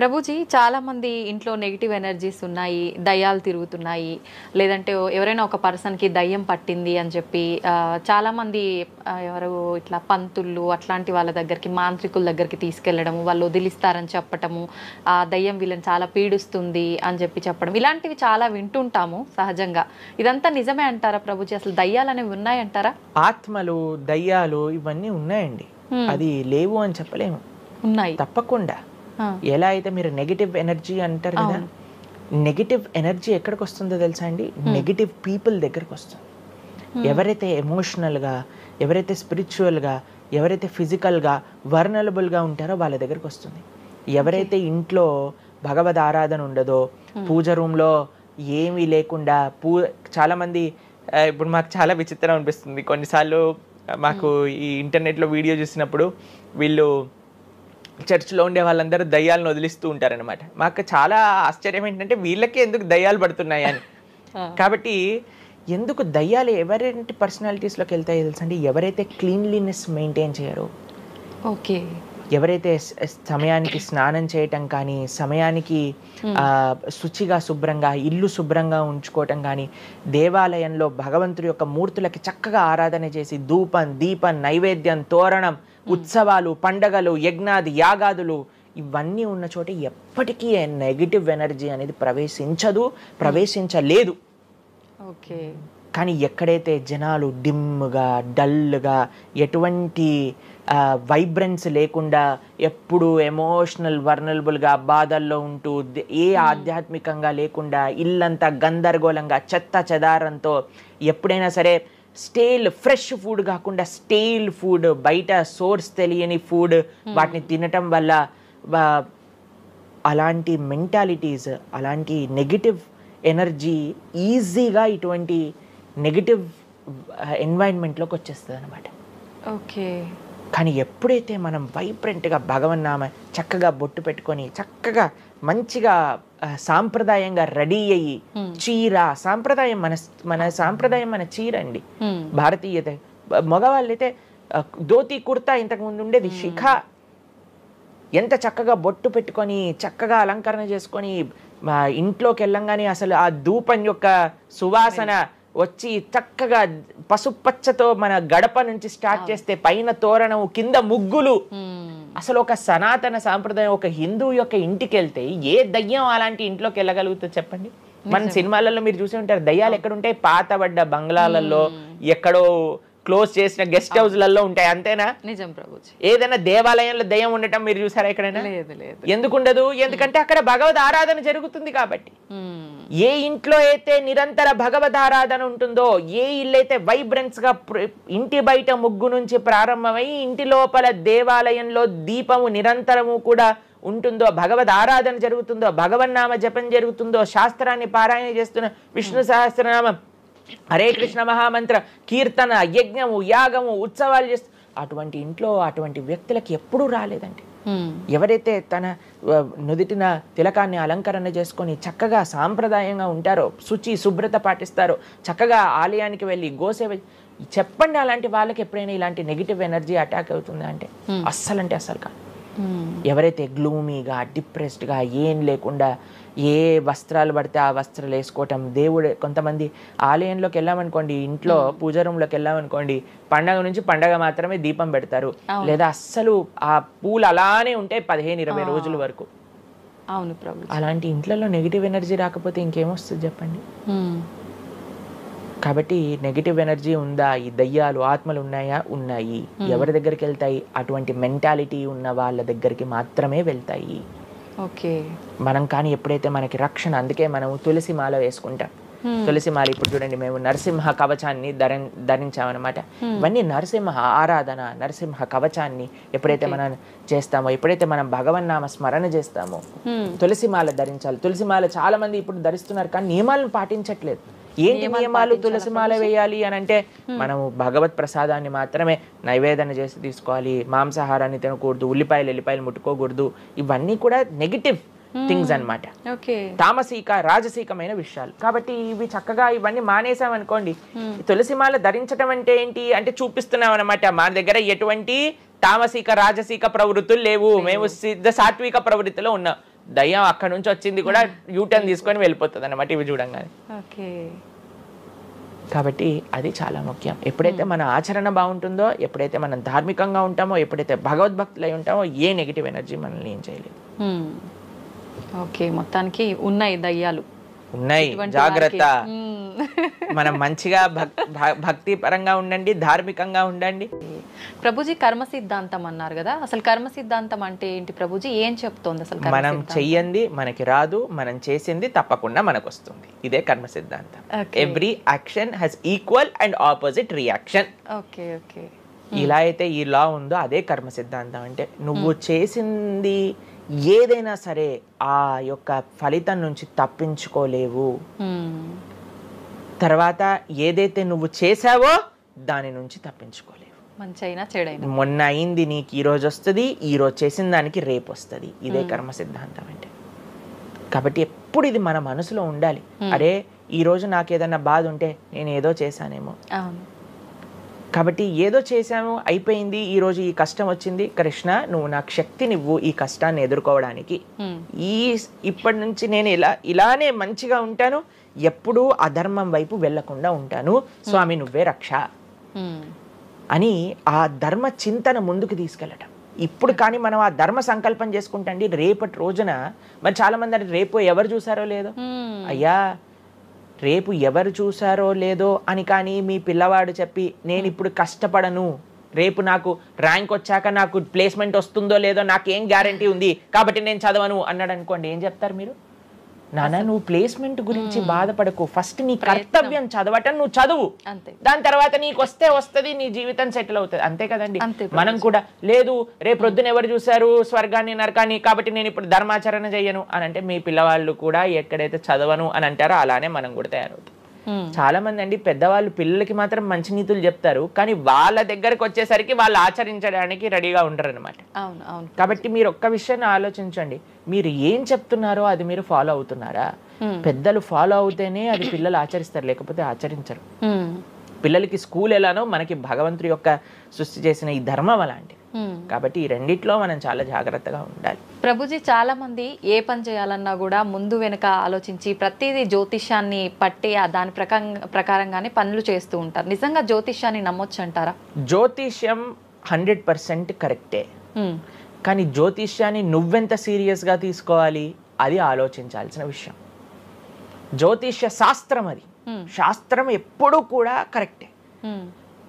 ప్రభుజీ చాలామంది ఇంట్లో negative energies ఉన్నాయి, దయ్యాలు తిరుగుతున్నాయి, లేదంటే ఎవరైనా ఒక పర్సన్కి దయ్యం పట్టింది అని చెప్పి చాలామంది ఎవరు ఇట్లా పంతుళ్ళు అట్లాంటి వాళ్ళ దగ్గరికి, మాంత్రికుల దగ్గరికి తీసుకెళ్లడము, వాళ్ళు వదిలిస్తారని చెప్పటము, ఆ దయ్యం వీళ్ళని చాలా పీడిస్తుంది అని చెప్పడం, ఇలాంటివి చాలా వింటుంటాము సహజంగా. ఇదంతా నిజమే అంటారా ప్రభుజీ? అసలు దయ్యాలు అనేవి ఉన్నాయంటారా? ఆత్మలు, దయ్యాలు ఇవన్నీ ఉన్నాయండి. అది లేవు అని చెప్పలేము, ఉన్నాయి తప్పకుండా. ఎలా అయితే మీరు నెగిటివ్ ఎనర్జీ అంటారు కదా, నెగిటివ్ ఎనర్జీ ఎక్కడికి వస్తుందో తెలుసా అండి? నెగిటివ్ పీపుల్ దగ్గరికి వస్తుంది. ఎవరైతే ఎమోషనల్గా, ఎవరైతే స్పిరిచువల్గా, ఎవరైతే ఫిజికల్గా వర్నలబుల్గా ఉంటారో వాళ్ళ దగ్గరికి వస్తుంది. ఎవరైతే ఇంట్లో భగవద్ ఆరాధన ఉండదో, పూజ రూమ్లో ఏమీ లేకుండా చాలామంది, ఇప్పుడు మాకు చాలా విచిత్రం అనిపిస్తుంది కొన్నిసార్లు. మాకు ఈ ఇంటర్నెట్లో వీడియో చూసినప్పుడు వీళ్ళు చర్చ్లో ఉండే వాళ్ళందరూ దయ్యాలను వదిలిస్తూ ఉంటారనమాట. మాకు చాలా ఆశ్చర్యం ఏంటంటే వీళ్ళకి ఎందుకు దయ్యాలు పడుతున్నాయి అని. కాబట్టి ఎందుకు దయ్యాలు ఎవరైతే పర్సనాలిటీస్లోకి వెళ్తాయో తెలుసా అండి? ఎవరైతే క్లీన్లీనెస్ మెయింటైన్ చేయరో, ఓకే, ఎవరైతే సమయానికి స్నానం చేయటం కానీ, సమయానికి శుచిగా శుభ్రంగా ఇల్లు శుభ్రంగా ఉంచుకోవటం కానీ, దేవాలయంలో భగవంతుడి యొక్క మూర్తులకి చక్కగా ఆరాధన చేసి ధూపం, దీపం, నైవేద్యం, తోరణం, ఉత్సవాలు, పండగలు, యజ్ఞాది యాగాదులు ఇవన్నీ ఉన్న చోట ఎప్పటికీ నెగిటివ్ ఎనర్జీ అనేది ప్రవేశించలేదు. ఓకే. కానీ ఎక్కడైతే జనాలు డిమ్గా, డల్గా, ఎటువంటి వైబ్రెన్స్ లేకుండా, ఎప్పుడు ఎమోషనల్ వర్నలబుల్గా బాధల్లో ఉంటూ, ఏ ఆధ్యాత్మికంగా లేకుండా, ఇల్లంతా గందరగోళంగా చెత్త చెదారంతో, ఎప్పుడైనా సరే ఫ్రెష్ ఫుడ్ కాకుండా స్టేల్ ఫుడ్, బయట సోర్స్ తెలియని ఫుడ్ వాటిని తినటం వల్ల అలాంటి మెంటాలిటీస్, అలాంటి నెగిటివ్ ఎనర్జీ ఈజీగా ఇటువంటి నెగిటివ్ ఎన్వైరన్మెంట్లోకి వచ్చేస్తుంది అనమాట. ఓకే. కానీ ఎప్పుడైతే మనం వైబ్రెంట్గా భగవన్నామ చక్కగా బొట్టు పెట్టుకొని, చక్కగా మంచిగా సాంప్రదాయంగా రెడీ అయ్యి, చీర సాంప్రదాయం, మన సాంప్రదాయం మన చీర అండి, భారతీయత. మగవాళ్ళైతే ధోతి కుర్తా, ఇంతకుముందు ఉండేది శిఖ. ఎంత చక్కగా బొట్టు పెట్టుకొని, చక్కగా అలంకరణ చేసుకొని ఇంట్లోకి వెళ్ళంగానే అసలు ఆ ధూపం యొక్క సువాసన వచ్చి చక్కగా పసుపచ్చతో మన గడప నుంచి స్టార్ట్ చేస్తే పైన తోరణం, కింద ముగ్గులు. అసలు ఒక సనాతన సాంప్రదాయం, ఒక హిందూ యొక్క ఇంటికి వెళ్తే ఏ దయ్యం అలాంటి ఇంట్లోకి వెళ్ళగలుగుతుంది చెప్పండి? మన సినిమాలలో మీరు చూసి ఉంటారు, దయ్యాలు ఎక్కడుంటాయి? పాతబడ్డ బంగ్లాలలో, ఎక్కడో క్లోజ్ చేసిన గెస్ట్ హౌస్లలో ఉంటాయి, అంతేనా? నిజం ప్రభుజీ. ఏదైనా దేవాలయంలో దయ్యం ఉండటం మీరు చూసారా ఎక్కడైనా? ఎందుకు ఉండదు? ఎందుకంటే అక్కడ భగవద్ ఆరాధన జరుగుతుంది కాబట్టి. ఏ ఇంట్లో అయితే నిరంతర భగవద్ ఆరాధన ఉంటుందో, ఏ ఇల్లు అయితే వైబ్రెన్స్ గా ఇంటి బయట ముగ్గు నుంచి ప్రారంభమై ఇంటి లోపల దేవాలయంలో దీపము నిరంతరము కూడా ఉంటుందో, భగవద్ ఆరాధన జరుగుతుందో, భగవన్నామ జపం జరుగుతుందో, శాస్త్రాన్ని పారాయణ చేస్తున్న విష్ణు సహస్రనామం, హరే కృష్ణ మహామంత్ర కీర్తన, యజ్ఞము, యాగము, ఉత్సవాలు చేస్తూ, అటువంటి ఇంట్లో అటువంటి వ్యక్తులకి ఎప్పుడూ రాలేదండి. ఎవరైతే తన నుదిటిన తిలకాన్ని అలంకరణ చేసుకొని చక్కగా సాంప్రదాయంగా ఉంటారో, శుచి శుభ్రత పాటిస్తారో, చక్కగా ఆలయానికి వెళ్ళి గోసేవ చెప్పండి, అలాంటి వాళ్ళకి ఎప్పుడైనా ఇలాంటి నెగిటివ్ ఎనర్జీ అటాక్ అవుతుంది అంటే అస్సలు కాదు. ఎవరైతే గ్లూమీగా, డిప్రెస్డ్గా, ఏం లేకుండా ఏ వస్త్రాలు పడితే ఆ వస్త్రాలు వేసుకోవటం, దేవుడు కొంతమంది ఆలయంలోకి వెళ్ళామనుకోండి, ఇంట్లో పూజ రూమ్లోకి వెళ్ళామనుకోండి, పండగ నుంచి పండగ మాత్రమే దీపం పెడతారు, లేదా అస్సలు ఆ పూలు అలానే ఉంటాయి 15-20 రోజుల వరకు. అవును ప్రభు. అలాంటి ఇంట్లలో నెగిటివ్ ఎనర్జీ రాకపోతే ఇంకేమొస్తుంది చెప్పండి? కాబట్టి నెగిటివ్ ఎనర్జీ ఉందా? ఈ దయ్యాలు, ఆత్మలు ఉన్నాయా? ఉన్నాయి. ఎవరి దగ్గరికి వెళ్తాయి? అటువంటి మెంటాలిటీ ఉన్న వాళ్ళ దగ్గరికి మాత్రమే వెళ్తాయి. ఓకే. మనం కానీ ఎప్పుడైతే మనకి రక్షణ, అందుకే మనం తులసి మాల వేసుకుంటాం. తులసి మాల ఇప్పుడు చూడండి, మేము నరసింహ కవచాన్ని ధరించామన్నమాట. ఇవన్నీ నరసింహ ఆరాధన, నరసింహ కవచాన్ని ఎప్పుడైతే మనం చేస్తామో, ఎప్పుడైతే మనం భగవన్నామ స్మరణ చేస్తామో, తులసి మాల ధరించాలి. తులసి మాల చాలా మంది ఇప్పుడు ధరిస్తున్నారు, కానీ నియమాలను పాటించట్లేదు. ఏంటి నియమాలు? తులసి మాల వేయాలి అని అంటే మనము భగవత్ ప్రసాదాన్ని మాత్రమే నైవేదన చేసి తీసుకోవాలి, మాంసాహారాన్ని తినకూడదు, ఎల్లిపాయలు ముట్టుకోకూడదు. ఇవన్నీ కూడా నెగిటివ్ థింగ్స్ అన్నమాట, తామసిక రాజసికమైన విషయాలు. కాబట్టి ఇవి చక్కగా ఇవన్నీ మానేసామనుకోండి. తులసి మాల ధరించడం అంటే ఏంటి అంటే చూపిస్తున్నాం అనమాట, మా దగ్గర ఎటువంటి తామసిక రాజసిక ప్రవృత్తులు లేవు, మేము సిద్ధ సాత్విక ప్రవృత్తిలో ఉన్నాం. దయ్యం అక్కడ నుంచి వచ్చింది కూడా యూటర్న్ తీసుకొని వెళ్ళిపోతుంది అన్నమాట ఇవి చూడంగానే. కాబట్టి అది చాలా ముఖ్యం. ఎప్పుడైతే మన ఆచరణ బాగుంటుందో, ఎప్పుడైతే మనం ధార్మికంగా ఉంటామో, ఎప్పుడైతే భగవద్భక్తులై ఉంటామో, ఏ నెగిటివ్ ఎనర్జీ మనల్ని ఏం చేయలేదు. ఓకే, మొత్తానికి ఉన్నాయి దయ్యాలు, ఉన్నాయి, జాగ్రత్త. మనం మంచిగా భక్తి పరంగా ఉండండి, ధార్మికంగా ఉండండి. ప్రభుజీ కర్మ సిద్ధాంతం అన్నారు కదా, అసలు కర్మ సిద్ధాంతం అంటే ఏంటి ప్రభుజీ, ఏం చెప్తోంది అసలు? మనం చెయ్యంది మనకి రాదు, మనం చేసింది తప్పకుండా మనకు వస్తుంది. ఇదే కర్మ సిద్ధాంతం. Every action has equal and opposite reaction. Okay okay, ఇలా అయితే ఈ లా ఉందో అదే కర్మ సిద్ధాంతం. అంటే నువ్వు చేసింది ఏదైనా సరే ఆ యొక్క ఫలితం నుంచి తప్పించుకోలేవు. తర్వాత ఏదైతే నువ్వు చేసావో దాని నుంచి తప్పించుకోలేవు. మంచైనా చెడైనా, మొన్న అయింది నీకు ఈ రోజు వస్తుంది, ఈ రోజు చేసిన దానికి రేపు వస్తుంది. ఇదే కర్మ సిద్ధాంతం అంటే. కాబట్టి ఎప్పుడు ఇది మన మనసులో ఉండాలి. అరే ఈ రోజు నాకు ఏదన్నా బాధ ఉంటే నేను ఏదో చేశానేమో, కాబట్టి ఏదో చేశాము అయిపోయింది, ఈ రోజు ఈ కష్టం వచ్చింది, కృష్ణ నువ్వు నాకు శక్తినివ్వు ఈ కష్టాన్ని ఎదుర్కోవడానికి. ఇప్పటి నుంచి నేను ఇలానే మంచిగా ఉంటాను, ఎప్పుడూ అధర్మం వైపు వెళ్లకుండా ఉంటాను, స్వామి నువ్వే రక్ష అని ఆ ధర్మ చింతన ముందుకు తీసుకెళ్ళటం. ఇప్పుడు కానీ మనం ఆ ధర్మ సంకల్పం చేసుకుంటండి, రేపటి రోజున మరి చాలా మంది అంటే రేపు ఎవరు చూసారో లేదో, అయ్యా రేపు ఎవరు చూసారో లేదో అని కానీ మీ పిల్లవాడు చెప్పి నేను ఇప్పుడు కష్టపడను, రేపు నాకు ర్యాంక్ వచ్చాక నాకు ప్లేస్మెంట్ వస్తుందో లేదో నాకేం గ్యారంటీ ఉంది కాబట్టి నేను చదవను అన్నాడు అనుకోండి, ఏం చెప్తారు మీరు? నాన్న నువ్వు ప్లేస్మెంట్ గురించి బాధపడకు, ఫస్ట్ నీ కర్తవ్యం చదవటం నువ్వు చదువు, దాని తర్వాత నీకు వస్తే వస్తుంది, నీ జీవితం సెటిల్ అవుతుంది. అంతే కదండి. మనం కూడా లేదు రేపు ప్రొద్దున ఎవరు చూసారు స్వర్గాన్ని నరకాన్ని కాబట్టి నేను ఇప్పుడు ధర్మాచరణ చెయ్యను అని అంటే మీ పిల్లవాళ్ళు కూడా ఎక్కడైతే చదవను అని అంటారో అలానే మనం కూడా తయారవుతాం. చాలా మంది అండి పెద్దవాళ్ళు పిల్లలకి మాత్రం మంచి నీతులు చెప్తారు, కానీ వాళ్ళ దగ్గరకు వచ్చేసరికి వాళ్ళు ఆచరించడానికి రెడీగా ఉంటారు అనమాట. కాబట్టి మీరు ఒక్క విషయాన్ని ఆలోచించండి, మీరు ఏం చెప్తున్నారో అది మీరు ఫాలో అవుతున్నారా? పెద్దలు ఫాలో అవుతేనే అది పిల్లలు ఆచరిస్తారు, లేకపోతే ఆచరించరు. పిల్లలకి స్కూల్ ఎలానో మనకి భగవంతుడి యొక్క సృష్టి చేసిన ఈ ధర్మం అలాంటిది. కాబట్టి ఈ రెండిట్లో మనం చాలా జాగ్రత్తగా ఉండాలి. ప్రభుజీ చాలా మంది ఏ పని చేయాలన్నా కూడా ముందు వెనక ఆలోచించి ప్రతిదీ జ్యోతిష్యాన్ని పట్టి దాని ప్రకారంగానే పనులు చేస్తూ ఉంటారు. నిజంగా జ్యోతిష్యాన్ని నమ్మొచ్చు అంటారా? జ్యోతిష్యం 100% కరెక్టే, కానీ జ్యోతిష్యాన్ని నువ్వెంత సీరియస్గా తీసుకోవాలి అది ఆలోచించాల్సిన విషయం. జ్యోతిష్య శాస్త్రం అది, శాస్త్రం ఎప్పుడూ కూడా కరెక్టే,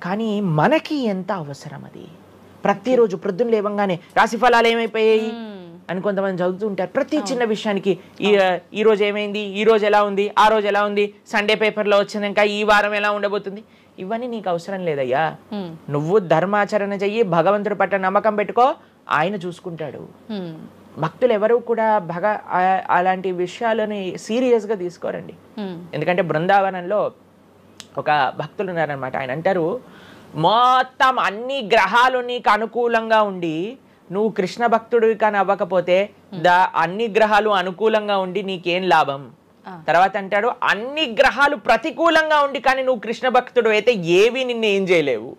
కానీ మనకి ఎంత అవసరం అది. ప్రతిరోజు ప్రొద్దున లేవంగానే రాశి ఫలాలు ఏమైపోయాయి అని కొంతమంది చదువుతూ ఉంటారు. ప్రతి చిన్న విషయానికి ఈ రోజు ఏమైంది, ఈ రోజు ఎలా ఉంది, ఆ రోజు ఎలా ఉంది, సండే పేపర్లో వచ్చింది, ఇంకా ఈ వారం ఎలా ఉండబోతుంది, ఇవన్నీ నీకు అవసరం లేదయ్యా. నువ్వు ధర్మాచరణ చెయ్యి, భగవంతుడి పట్ల నమ్మకం పెట్టుకో, ఆయన చూసుకుంటాడు. భక్తులు ఎవరు కూడా అలాంటి విషయాలని సీరియస్గా తీసుకోరండి. ఎందుకంటే బృందావనంలో ఒక భక్తులు ఉన్నారనమాట. ఆయన అంటారు, మొత్తం అన్ని గ్రహాలు నీకు అనుకూలంగా ఉండి నువ్వు కృష్ణ భక్తుడివి కానీ అవ్వకపోతే అన్ని గ్రహాలు అనుకూలంగా ఉండి నీకేం లాభం. తర్వాత అంటాడు, అన్ని గ్రహాలు ప్రతికూలంగా ఉండి కానీ నువ్వు కృష్ణ భక్తుడు అయితే ఏవి నిన్ను ఏం చేయలేవు.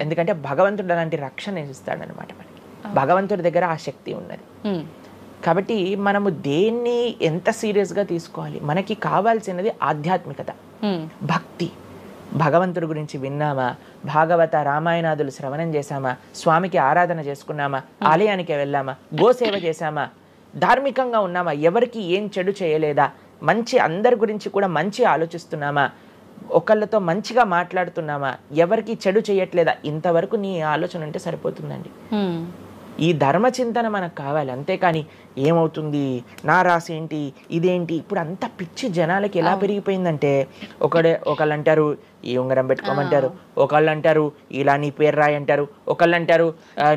ఎందుకంటే భగవంతుడు అలాంటి రక్షణ ఇస్తాడనమాట. మనకి భగవంతుడి దగ్గర ఆ శక్తి ఉన్నది. కాబట్టి మనము దేన్ని ఎంత సీరియస్గా తీసుకోవాలి? మనకి కావాల్సినది ఆధ్యాత్మికత, భక్తి. భగవంతుడి గురించి విన్నామా, భాగవత రామాయణాదులు శ్రవణం చేశామా, స్వామికి ఆరాధన చేసుకున్నామా, ఆలయానికి వెళ్ళామా, గోసేవ చేశామా, ధార్మికంగా ఉన్నామా, ఎవరికి ఏం చెడు చేయలేదా, మంచి అందరి గురించి కూడా మంచి ఆలోచిస్తున్నామా, ఒకళ్ళతో మంచిగా మాట్లాడుతున్నామా, ఎవరికి చెడు చేయట్లేదా, ఇంతవరకు నీ ఆలోచన ఉంటే సరిపోతుందండి. ఈ ధర్మచింతన మనకు కావాలి. అంతేకాని ఏమవుతుంది, నా రాసి ఏంటి, ఇదేంటి, ఇప్పుడు అంత పిచ్చి జనాలకి ఎలా పెరిగిపోయిందంటే ఒకళ్ళు అంటారు ఈ ఉంగరం పెట్టుకోమంటారు, ఒకళ్ళు అంటారు ఇలా నీ పేరు రాయి అంటారు, ఒకళ్ళు అంటారు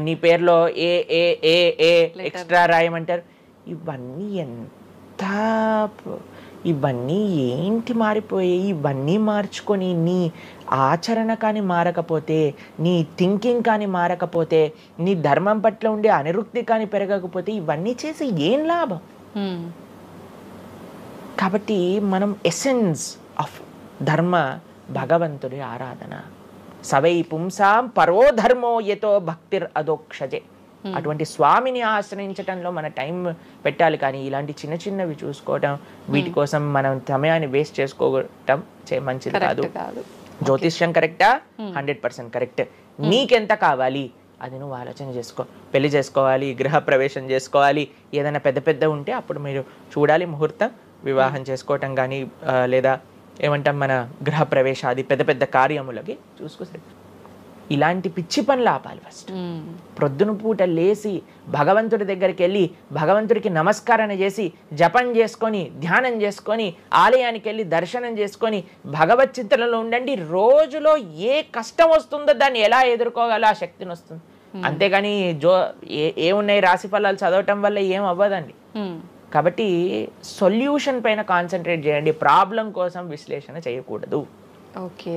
నీ పేరులో ఏ ఏ ఏ ఏ ఎక్స్ట్రా రాయమంటారు. ఇవన్నీ ఏంటి మారిపోయాయి? ఇవన్నీ మార్చుకొని నీ ఆచరణ కానీ మారకపోతే, నీ థింకింగ్ కానీ మారకపోతే, నీ ధర్మం పట్ల ఉండే అనిరుక్తి కానీ పెరగకపోతే ఇవన్నీ చేసి ఏం లాభం? కాబట్టి మనం ఎసెన్స్ ఆఫ్ ధర్మ భగవంతుడి ఆరాధన. సవై పుంసాం పరో ధర్మో యతో భక్తిర్ అదోక్షజే. అటువంటి స్వామిని ఆశ్రయించటంలో మన టైం పెట్టాలి, కానీ ఇలాంటి చిన్న చిన్నవి చూసుకోవటం, వీటి కోసం మనం సమయాన్ని వేస్ట్ చేసుకోవటం మంచిది కాదు. జ్యోతిష్యం కరెక్టా? 100% కరెక్ట్. నీకెంత కావాలి అది నువ్వు ఆలోచన చేసుకో. పెళ్లి చేసుకోవాలి, గృహ ప్రవేశం చేసుకోవాలి, ఏదైనా పెద్ద పెద్ద ఉంటే అప్పుడు మీరు చూడాలి ముహూర్తం, వివాహం చేసుకోవటం కానీ లేదా ఏమంటాం మన గృహ ప్రవేశాది పెద్ద పెద్ద కార్యములకి చూసుకోసరి. ఇలాంటి పిచ్చి పనులు ఆపాలి ఫస్ట్. ప్రొద్దున పూట లేచి భగవంతుడి దగ్గరికి వెళ్ళి భగవంతుడికి నమస్కారం చేసి జపం చేసుకొని ధ్యానం చేసుకొని ఆలయానికి వెళ్ళి దర్శనం చేసుకొని భగవత్ చింతనలో ఉండండి. రోజులో ఏ కష్టం వస్తుందో దాన్ని ఎలా ఎదుర్కోగల ఆ శక్తిని వస్తుంది. అంతేగాని ఏమున్నాయి రాశి ఫలాలు చదవటం వల్ల ఏం అవ్వదండి. కాబట్టి సొల్యూషన్ పైన కాన్సన్ట్రేట్ చేయండి, ప్రాబ్లం కోసం విశ్లేషణ చేయకూడదు. ఓకే.